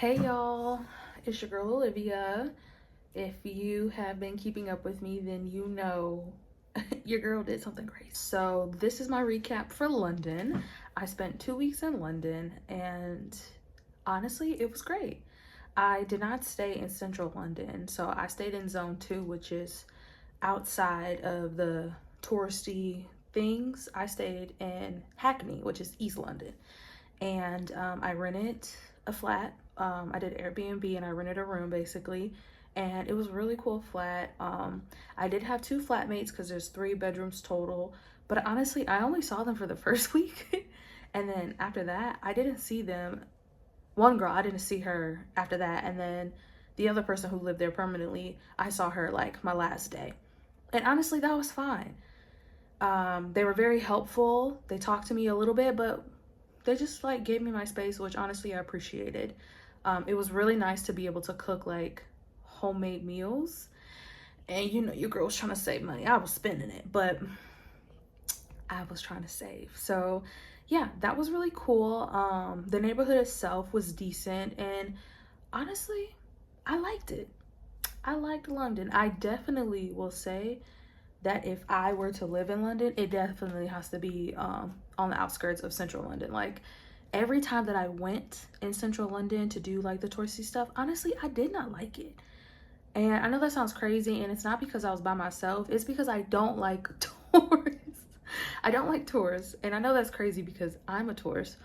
Hey y'all, it's your girl Olivia. If you have been keeping up with me, then you know your girl did something crazy. So, this is my recap for London. I spent 2 weeks in London and honestly, it was great. I did not stay in central London, so I stayed in zone 2, which is outside of the touristy things. I stayed in Hackney, which is East London, and I rented a flat. I did Airbnb and I rented a room basically, and it was a really cool flat. I did have two flatmates because there's 3 bedrooms total, but honestly, I only saw them for the first week, and then after that, I didn't see them. One girl, I didn't see her after that, and then the other person who lived there permanently, I saw her like my last day, and honestly, that was fine. They were very helpful. They talked to me a little bit, but they just like gave me my space, which honestly I appreciated. It was really nice to be able to cook like homemade meals. And you know, your girl was trying to save money. I was spending it, but I was trying to save. So yeah, that was really cool. The neighborhood itself was decent, and honestly, I liked it. I liked London. I definitely will say that if I were to live in London, it definitely has to be on the outskirts of central London. Like every time that I went in central London to do like the touristy stuff, honestly, I did not like it. And I know that sounds crazy, and it's not because I was by myself, it's because I don't like tourists. I don't like tourists, and I know that's crazy because I'm a tourist,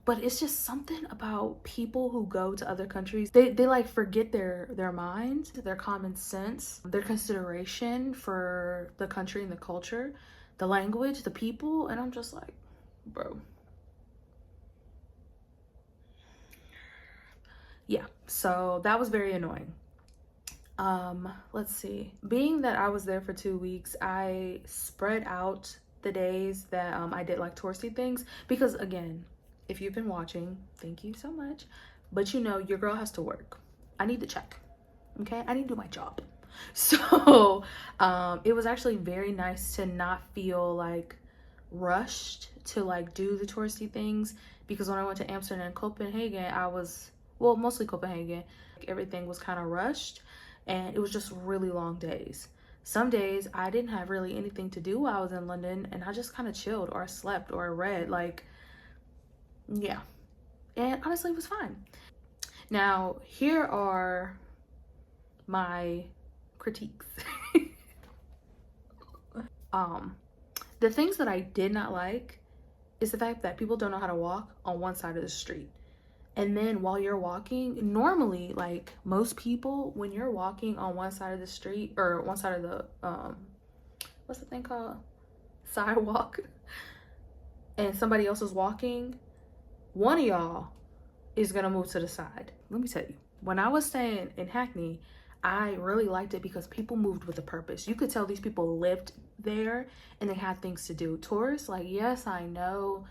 but it's just something about people who go to other countries. They like forget their mind, their common sense, their consideration for the country and the culture, the language, the people, and I'm just like, bro. Yeah, so that was very annoying. Let's see. Being that I was there for 2 weeks, I spread out the days that I did like touristy things because again, if you've been watching, thank you so much. But you know, your girl has to work. I need to check. Okay? I need to do my job. So, it was actually very nice to not feel like rushed to like do the touristy things because when I went to Amsterdam and Copenhagen, I was, well, mostly Copenhagen, everything was kind of rushed and it was just really long days. Some days I didn't have really anything to do while I was in London and I just kind of chilled or I slept or I read. Like, yeah. And honestly, it was fine. Now, here are my critiques. um, the things that I did not like is the fact that people don't know how to walk on one side of the street. And then while you're walking, normally, like most people, when you're walking on one side of the street or one side of the, what's the thing called? Sidewalk, and somebody else is walking, one of y'all is gonna move to the side. Let me tell you, when I was staying in Hackney, I really liked it because people moved with a purpose. You could tell these people lived there and they had things to do. Tourists, like, yes, I know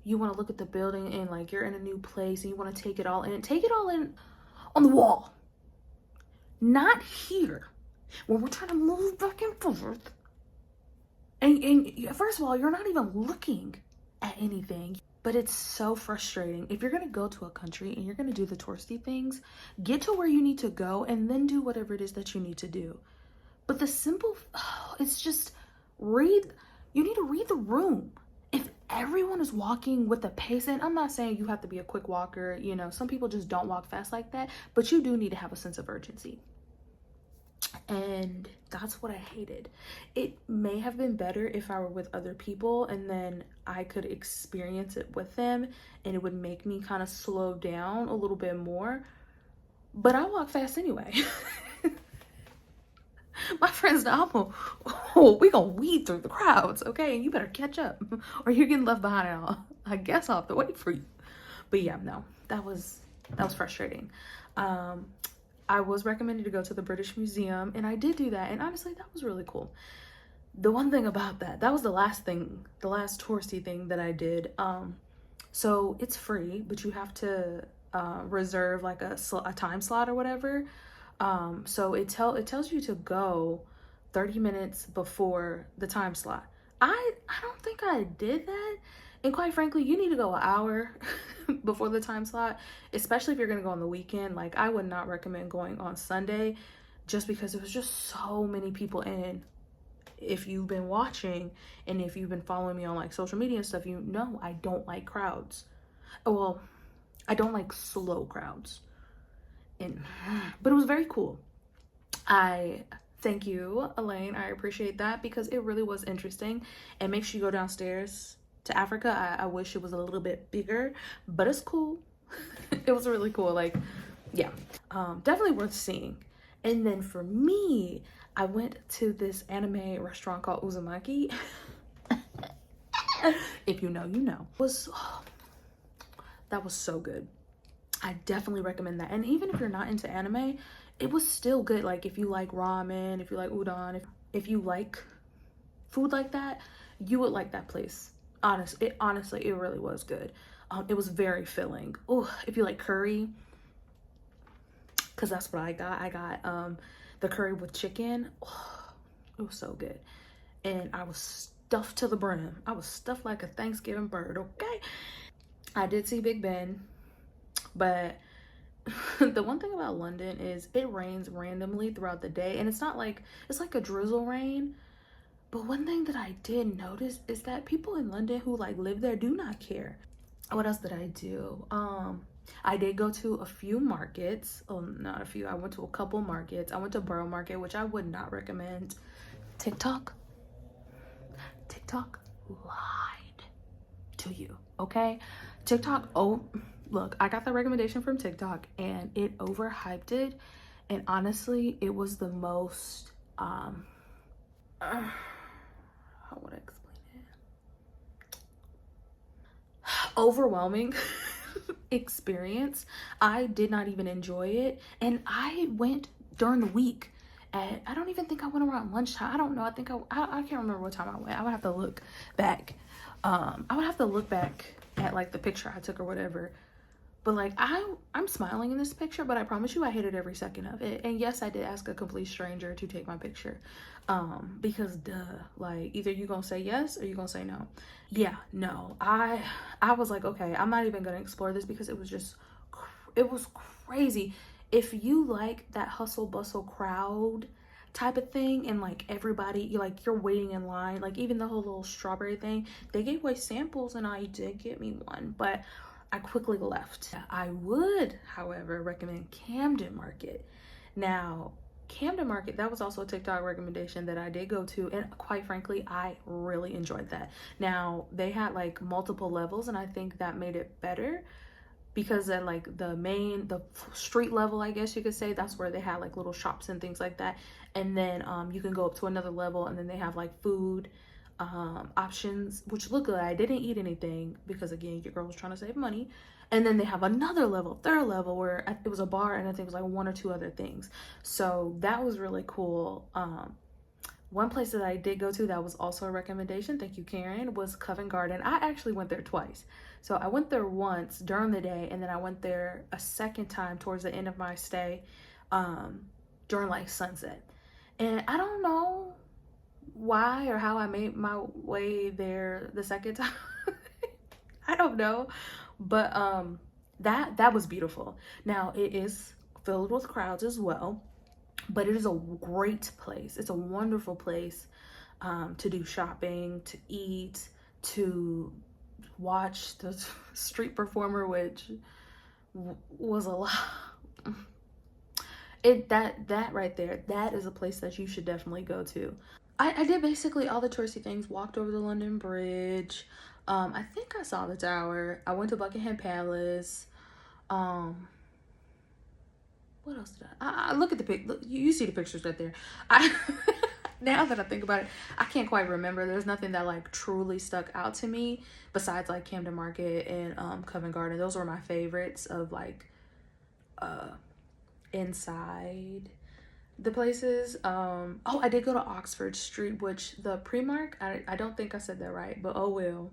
you want to look at the building and like you're in a new place and you want to take it all in. Take it all in on the wall. Not here. When we're trying to move back and forth. And first of all, you're not even looking at anything. But it's so frustrating. If you're gonna go to a country and you're gonna do the touristy things, get to where you need to go and then do whatever it is that you need to do. But the simple, it's just read, you need to read the room. If everyone is walking with a pace, and I'm not saying you have to be a quick walker, you know, some people just don't walk fast like that, but you do need to have a sense of urgency. And that's what I hated. It may have been better if I were with other people and then I could experience it with them and it would make me kind of slow down a little bit more. But I walk fast anyway. My friends know we gonna weed through the crowds, okay? And you better catch up or you're getting left behind and I guess I'll have to wait for you. But yeah, no, that was frustrating. I was recommended to go to the British Museum and I did do that, and honestly that was really cool. The one thing about that was the last touristy thing that I did. So it's free, but you have to reserve like a time slot or whatever. So it tells you to go 30 minutes before the time slot. I don't think I did that, And quite frankly, you need to go an hour before the time slot, especially if you're gonna go on the weekend. Like, I would not recommend going on Sunday just because there was just so many people in. If you've been watching and if you've been following me on like social media and stuff, you know I don't like crowds. Well, I don't like slow crowds. But it was very cool. I thank you, Elaine. I appreciate that because it really was interesting. And make sure you go downstairs to Africa. I wish it was a little bit bigger, but it's cool. It was really cool. Like, yeah, definitely worth seeing. And then for me, I went to this anime restaurant called Uzumaki. If you know, you know. That was so good. I definitely recommend that. And even if you're not into anime, it was still good. Like, if you like ramen, if you like udon, if you like food like that, you would like that place. Honestly, it really was good. It was very filling. Oh, if you like curry, because that's what I got. I got the curry with chicken. Oh, it was so good. And I was stuffed to the brim. I was stuffed like a Thanksgiving bird, okay? I did see Big Ben, but the one thing about London is it rains randomly throughout the day, and it's not like, it's like a drizzle rain. But one thing that I did notice is that people in London who like live there do not care. What else did I do? I did go to a few markets. Not a few. I went to a couple markets. I went to Borough Market, which I would not recommend. TikTok lied to you, okay? TikTok, oh, look, I got the recommendation from TikTok and it overhyped it. And honestly, it was the most, how would I explain it? Overwhelming experience. I did not even enjoy it. And I went during the week. And I don't even think I went around lunchtime. I don't know. I think I can't remember what time I went. I would have to look back. I would have to look back at like the picture I took or whatever. But like I'm smiling in this picture, but I promise you I hated every second of it. And yes, I did ask a complete stranger to take my picture. Because duh, like either you gonna say yes or you gonna say no. Yeah, no. I was like, okay, I'm not even gonna explore this because it was crazy. If you like that hustle bustle crowd type of thing and like everybody, you're waiting in line, like even the whole little strawberry thing, they gave away samples and I did get me one, but I quickly left. I would, however, recommend Camden Market. Now, Camden Market, that was also a TikTok recommendation that I did go to, and quite frankly, I really enjoyed that. Now, they had like multiple levels, and I think that made it better because at like the street level, I guess you could say, that's where they had like little shops and things like that. And then you can go up to another level and then they have like food options, which look good. I didn't eat anything because again, your girl was trying to save money. And then they have another level, third level, where it was a bar and I think it was like one or two other things. So that was really cool. One place that I did go to that was also a recommendation, thank you Karen, was Covent Garden. I actually went there twice. So I went there once during the day and then I went there a second time towards the end of my stay during like sunset. And I don't know why or how I made my way there the second time. I don't know. But that was beautiful. Now it is filled with crowds as well. But it is a great place. It's a wonderful place to do shopping, to eat, to watch the street performer, which was a lot. That right there, that is a place that you should definitely go to. I did basically all the touristy things. Walked over the London Bridge. I think I saw the Tower. I went to Buckingham Palace. What else did I look at the pic? Look, you see the pictures right there. Now that I think about it, I can't quite remember. There's nothing that like truly stuck out to me besides like Camden Market and Covent Garden. Those were my favorites of like inside the places. Oh, I did go to Oxford Street, which the Primark, I don't think I said that right, but oh well.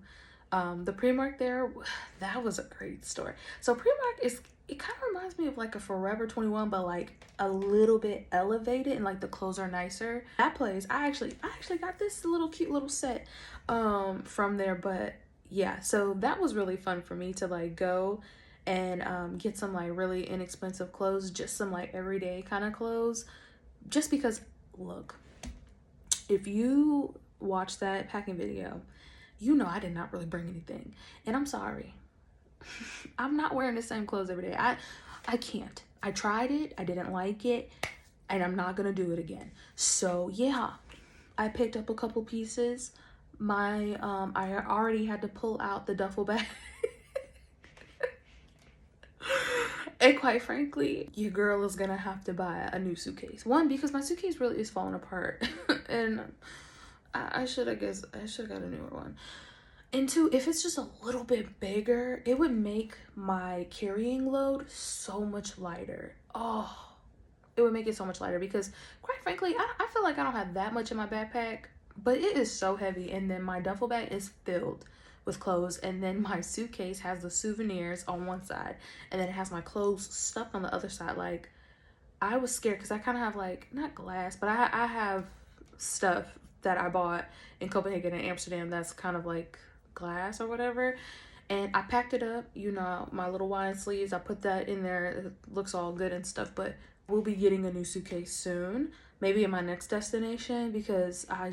The Primark there, that was a great store. So Primark it kind of reminds me of like a Forever 21, but like a little bit elevated and like the clothes are nicer. That place, I actually got this little cute little set from there, but yeah, so that was really fun for me to like go and get some like really inexpensive clothes, just some like everyday kind of clothes, just because look, if you watch that packing video, you know I did not really bring anything, and I'm sorry. I'm not wearing the same clothes every day. I can't. I tried it, I didn't like it, and I'm not gonna do it again. So yeah, I picked up a couple pieces. I already had to pull out the duffel bag. And quite frankly, your girl is gonna have to buy a new suitcase. One, because my suitcase really is falling apart. And I should have got a newer one. And two, if it's just a little bit bigger, it would make my carrying load so much lighter. Oh, it would make it so much lighter because quite frankly, I feel like I don't have that much in my backpack, but it is so heavy. And then my duffel bag is filled with clothes, and then my suitcase has the souvenirs on one side, and then it has my clothes stuffed on the other side. Like, I was scared because I kind of have like, not glass, but I have stuff that I bought in Copenhagen and Amsterdam that's kind of like glass or whatever, and I packed it up, you know, my little wine sleeves, I put that in there. It looks all good and stuff, but we'll be getting a new suitcase soon, maybe in my next destination, because I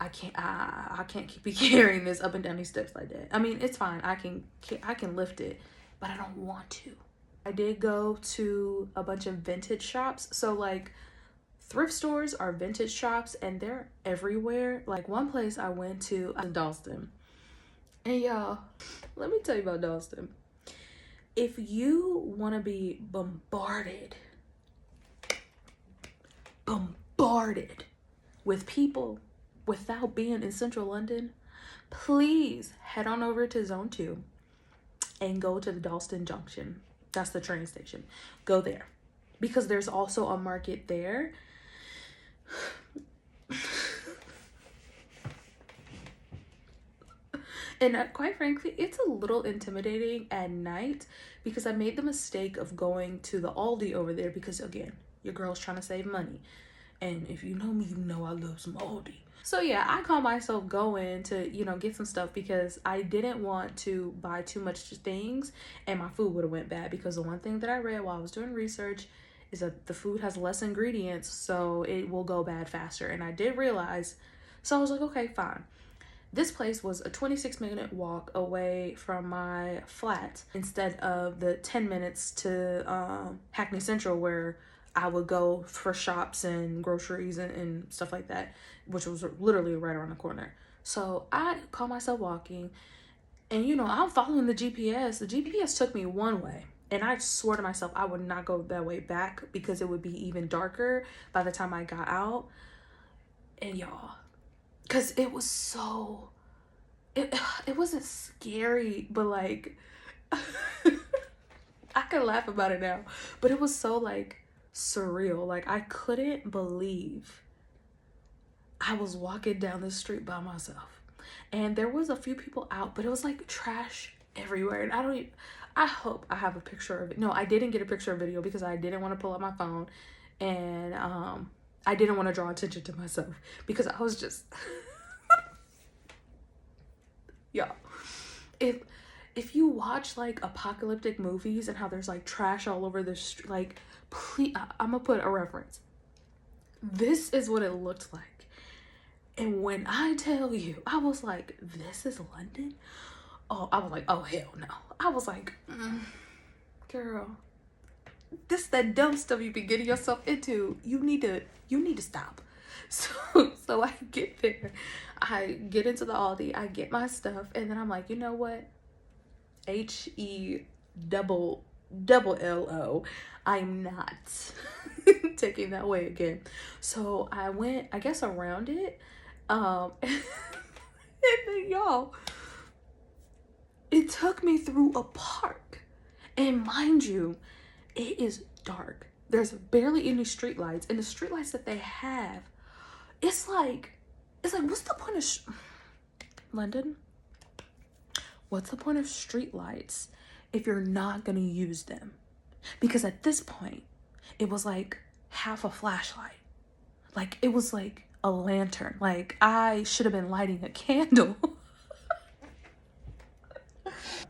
can't keep carrying this up and down these steps like that. I mean, it's fine, I can lift it, but I don't want to. I did go to a bunch of vintage shops. So like, thrift stores are vintage shops and they're everywhere. Like, one place I went to in Dalston. And y'all, let me tell you about Dalston. If you want to be bombarded with people without being in central London, please head on over to Zone 2 and go to the Dalston Junction. That's the train station. Go there. Because there's also a market there. And quite frankly, it's a little intimidating at night because I made the mistake of going to the Aldi over there because, again, your girl's trying to save money. And if you know me, you know I love some Aldi. So yeah, I caught myself going to, you know, get some stuff because I didn't want to buy too much things and my food would have went bad, because the one thing that I read while I was doing research is that the food has less ingredients, so it will go bad faster. And I did realize, so I was like, okay, fine. This place was a 26-minute walk away from my flat instead of the 10 minutes to Hackney Central, where I would go for shops and groceries and stuff like that, which was literally right around the corner. So I caught myself walking, and you know, I'm following the GPS. The GPS took me one way, and I swore to myself I would not go that way back because it would be even darker by the time I got out. And y'all, because it was so, it wasn't scary, but like, I can laugh about it now, but it was so like surreal. Like, I couldn't believe I was walking down the street by myself, and there was a few people out, but it was like trash everywhere. And I hope I have a picture of it. No, I didn't get a picture of video because I didn't want to pull out my phone, and I didn't want to draw attention to myself because I was just yeah. If you watch like apocalyptic movies and how there's like trash all over the street, like, please, I'm gonna put a reference. This is what it looked like. And when I tell you, I was like, this is London? Oh, I was like, oh, hell no. I was like, girl, this is that dumb stuff you've been getting yourself into. You need to stop. So I get there. I get into the Aldi. I get my stuff. And then I'm like, you know what? HE double LO. I'm not taking that way again. So I went, I guess, around it. And then y'all, it took me through a park. And mind you, it is dark. There's barely any street lights. And the street lights that they have, it's like, what's the point of London? What's the point of street lights if you're not gonna use them? Because at this point, it was like half a flashlight. Like, it was like a lantern. Like, I should have been lighting a candle.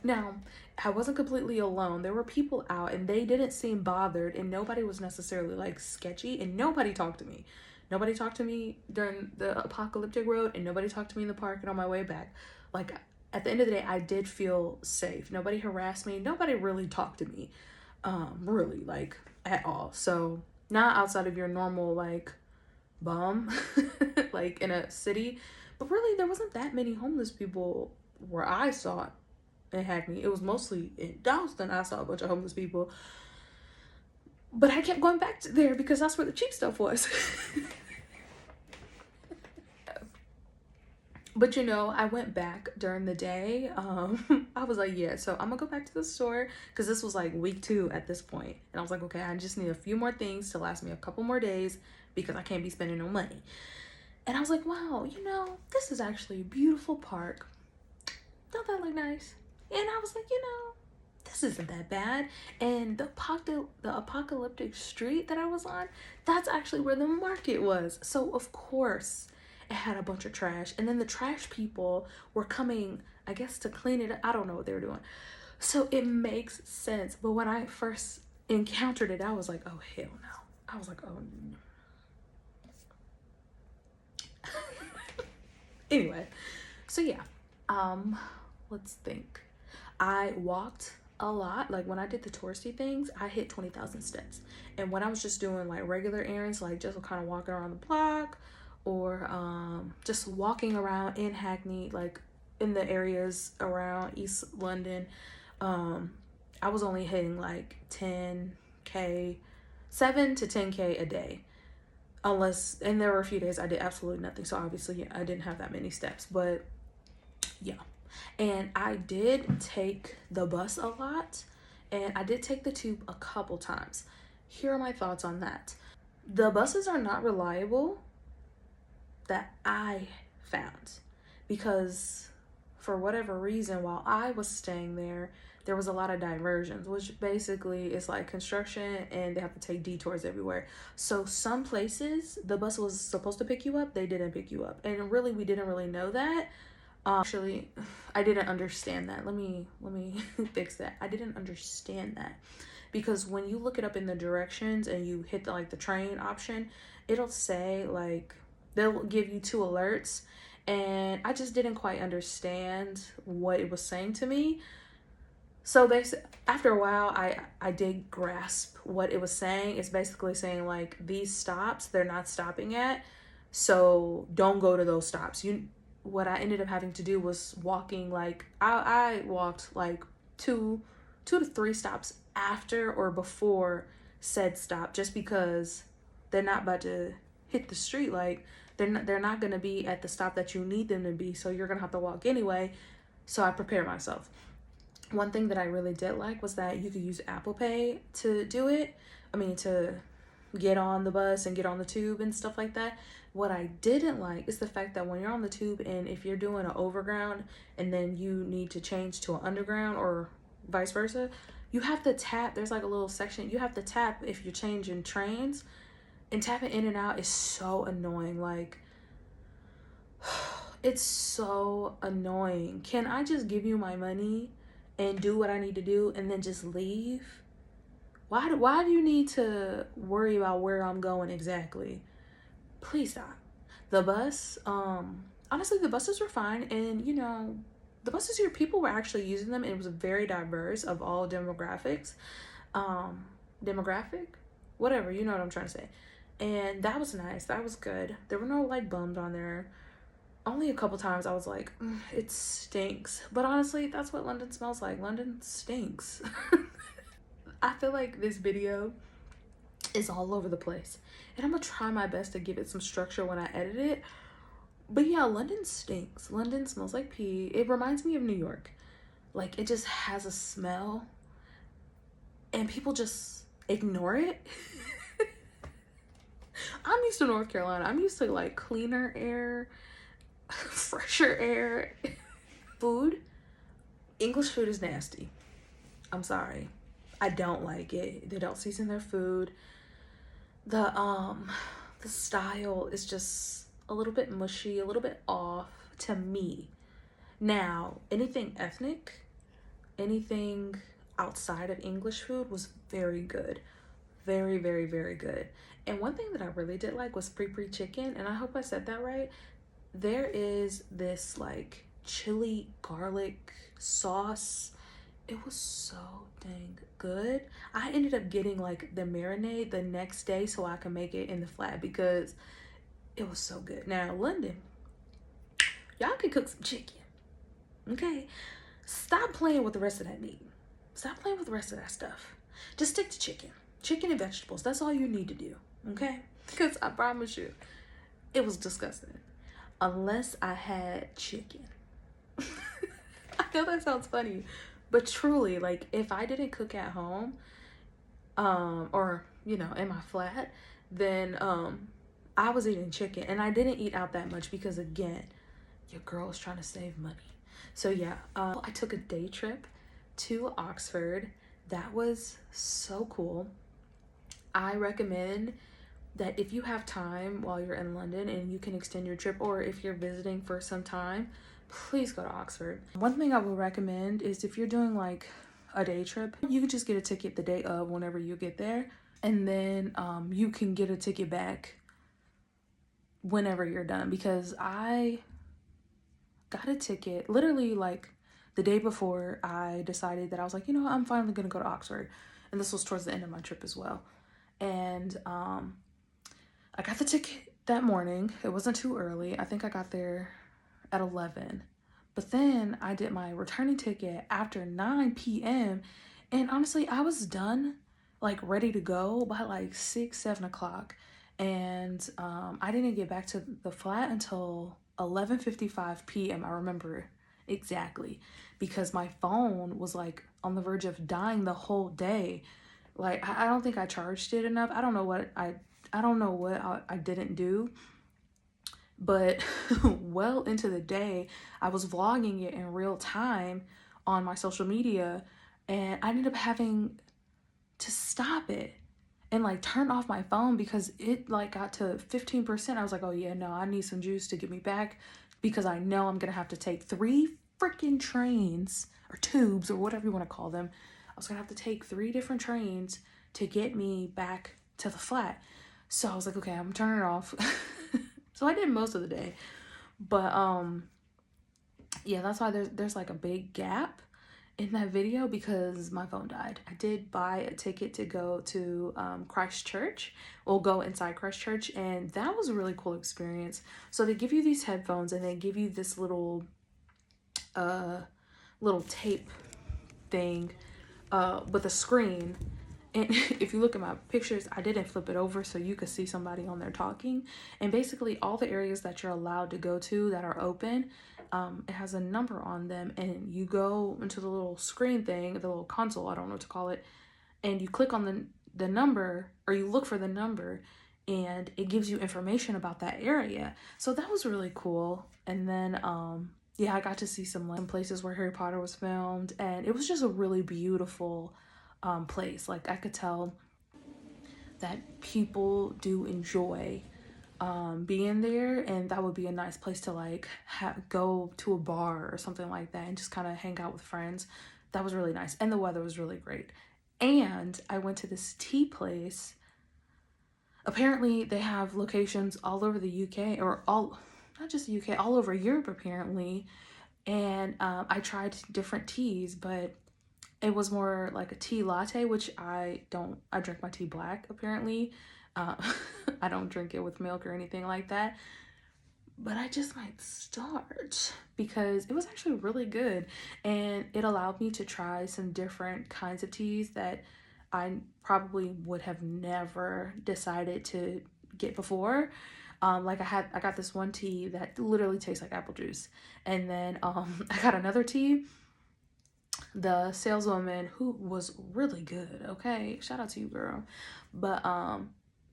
Now, I wasn't completely alone. There were people out and they didn't seem bothered, and nobody was necessarily like sketchy, and nobody talked to me. Nobody talked to me during the apocalyptic road, and nobody talked to me in the park and on my way back. Like, at the end of the day, I did feel safe. Nobody harassed me. Nobody really talked to me, really, like, at all. So, not outside of your normal, like, bum, like, in a city. But really, there wasn't that many homeless people where I saw it in Hackney. It was mostly in Dalston. I saw a bunch of homeless people. But I kept going back to there because that's where the cheap stuff was. But you know, I went back during the day. I was like, yeah, so I'm gonna go back to the store because this was like week 2 at this point. And I was like, okay, I just need a few more things to last me a couple more days because I can't be spending no money. And I was like, wow, you know, this is actually a beautiful park. Don't that look nice? And I was like, you know, this isn't that bad. And the apocalyptic street that I was on, that's actually where the market was. So of course it had a bunch of trash. And then the trash people were coming, I guess, to clean it up. I don't know what they were doing. So it makes sense. But when I first encountered it, I was like, oh, hell no. I was like, oh, no. Anyway, so yeah, let's think. I walked a lot. Like when I did the touristy things, I hit 20,000 steps. And when I was just doing like regular errands, like just kind of walking around the block or just walking around in Hackney, like in the areas around East London, I was only hitting like 10K, 7 to 10K a day. Unless, and there were a few days I did absolutely nothing. So obviously I didn't have that many steps, but yeah. And I did take the bus a lot, and I did take the tube a couple times. Here are my thoughts on that. The buses are not reliable that I found because for whatever reason, while I was staying there was a lot of diversions, which basically is like construction and they have to take detours everywhere. So some places the bus was supposed to pick you up, they didn't pick you up. And really, we didn't really know that. Actually, I didn't understand that. Let me fix that. I didn't understand that because when you look it up in the directions and you hit the train option, it'll say like they'll give you 2 alerts, and I just didn't quite understand what it was saying to me. So after a while, I did grasp what it was saying. It's basically saying like these stops they're not stopping at, so don't go to those stops. What I ended up having to do was walking like I walked like 2 to 3 stops after or before said stop, just because they're not about to hit the street. Like they're not gonna be at the stop that you need them to be, so you're gonna have to walk anyway. So I prepared myself. One thing that I really did like was that you could use Apple Pay to do it. I mean, to get on the bus and get on the tube and stuff like that. What I didn't like is the fact that when you're on the tube and if you're doing an overground and then you need to change to an underground or vice versa, you have to tap. There's like a little section you have to tap if you're changing trains, and tapping in and out is so annoying. Like, it's so annoying. Can I just give you my money and do what I need to do and then just leave? Why do you need to worry about where I'm going exactly? Please stop. The bus, honestly, the buses were fine. And, you know, the buses here, people were actually using them. And it was very diverse of all demographics. Demographic? Whatever, you know what I'm trying to say. And that was nice. That was good. There were no, like, bums on there. Only a couple times I was like, it stinks. But honestly, that's what London smells like. London stinks. I feel like this video is all over the place. And I'm going to try my best to give it some structure when I edit it. But yeah, London stinks. London smells like pee. It reminds me of New York. Like, it just has a smell. And people just ignore it. I'm used to North Carolina. I'm used to, like, cleaner air, fresher air. Food. English food is nasty. I'm sorry. I don't like it. They don't season their food. The style is just a little bit mushy, a little bit off to me. Now, anything ethnic, anything outside of English food was very good. Very, very, very good. And one thing that I really did like was pre chicken, and I hope I said that right. There is this like chili garlic sauce. It was so dang good. I ended up getting like the marinade the next day so I can make it in the flat because it was so good. Now, London, y'all can cook some chicken, okay? Stop playing with the rest of that meat. Stop playing with the rest of that stuff. Just stick to chicken. Chicken and vegetables. That's all you need to do, okay? Because I promise you, it was disgusting. Unless I had chicken. I know that sounds funny, but truly, like, if I didn't cook at home, or, you know, in my flat, then, I was eating chicken. And I didn't eat out that much because, again, your girl is trying to save money. So, yeah, I took a day trip to Oxford. That was so cool. I recommend that if you have time while you're in London and you can extend your trip, or if you're visiting for some time, please go to Oxford. One thing I would recommend is if you're doing like a day trip, you can just get a ticket the day of whenever you get there, and then you can get a ticket back whenever you're done, because I got a ticket literally like the day before I decided that I was like, you know, I'm finally gonna go to Oxford. And this was towards the end of my trip as well. And I got the ticket that morning. It wasn't too early. I think I got there at 11. But then I did my returning ticket after 9 p.m. And honestly, I was done, like ready to go by like 6, 7 o'clock. And I didn't get back to the flat until 11:55 p.m. I remember exactly, because my phone was like on the verge of dying the whole day. Like, I don't think I charged it enough. I don't know what I didn't do, but well into the day, I was vlogging it in real time on my social media, and I ended up having to stop it and like turn off my phone because it like got to 15%. I was like, oh yeah, no, I need some juice to get me back, because I know I'm gonna have to take 3 freaking trains or tubes or whatever you want to call them. I was gonna have to take 3 different trains to get me back to the flat. So I was like, okay, I'm turning it off. So I did most of the day. But yeah, that's why there's like a big gap in that video, because my phone died. I did buy a ticket to go to Christchurch. We'll go inside Christchurch, and that was a really cool experience. So they give you these headphones, and they give you this little tape thing with a screen. And if you look at my pictures, I didn't flip it over so you could see somebody on there talking. And basically all the areas that you're allowed to go to that are open, it has a number on them, and you go into the little screen thing, the little console, I don't know what to call it, and you click on the number, or you look for the number, and it gives you information about that area. So that was really cool. And then yeah, I got to see some places where Harry Potter was filmed, and it was just a really beautiful place. Like, I could tell that people do enjoy being there, and that would be a nice place to like go to a bar or something like that and just kind of hang out with friends. That was really nice, and the weather was really great. And I went to this tea place. Apparently they have locations all over the UK, or not just the UK, all over Europe apparently. And I tried different teas, but it was more like a tea latte, which I drink my tea black apparently. I don't drink it with milk or anything like that. But I just might start, because it was actually really good, and it allowed me to try some different kinds of teas that I probably would have never decided to get before. Like I got this one tea that literally tastes like apple juice, and then I got another tea. The saleswoman, who was really good, okay, shout out to you, girl, but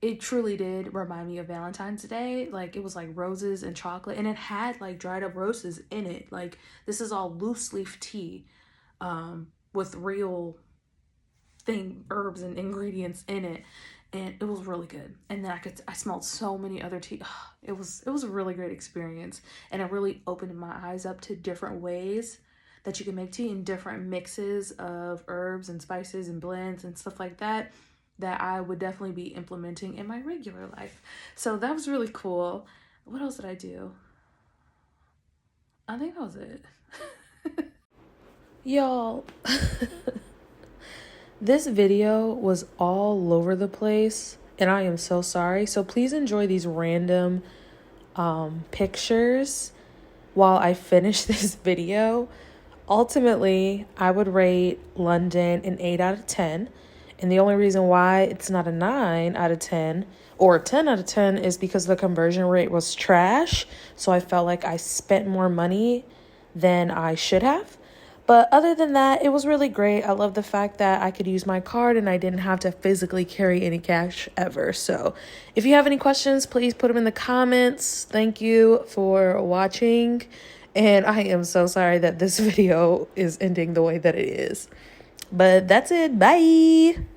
it truly did remind me of Valentine's Day. Like, it was like roses and chocolate, and it had like dried up roses in it. Like, this is all loose leaf tea with real herbs and ingredients in it, and it was really good. And then I smelled so many other tea. It was a really great experience, and it really opened my eyes up to different ways that you can make tea in different mixes of herbs and spices and blends and stuff like that, that I would definitely be implementing in my regular life. So that was really cool. What else did I do? I think that was it. Y'all, this video was all over the place and I am so sorry. So please enjoy these random pictures while I finish this video. Ultimately, I would rate London an 8 out of 10. And the only reason why it's not a 9 out of 10 or a 10 out of 10 is because the conversion rate was trash. So I felt like I spent more money than I should have. But other than that, it was really great. I love the fact that I could use my card and I didn't have to physically carry any cash ever. So if you have any questions, please put them in the comments. Thank you for watching. And I am so sorry that this video is ending the way that it is. But that's it. Bye.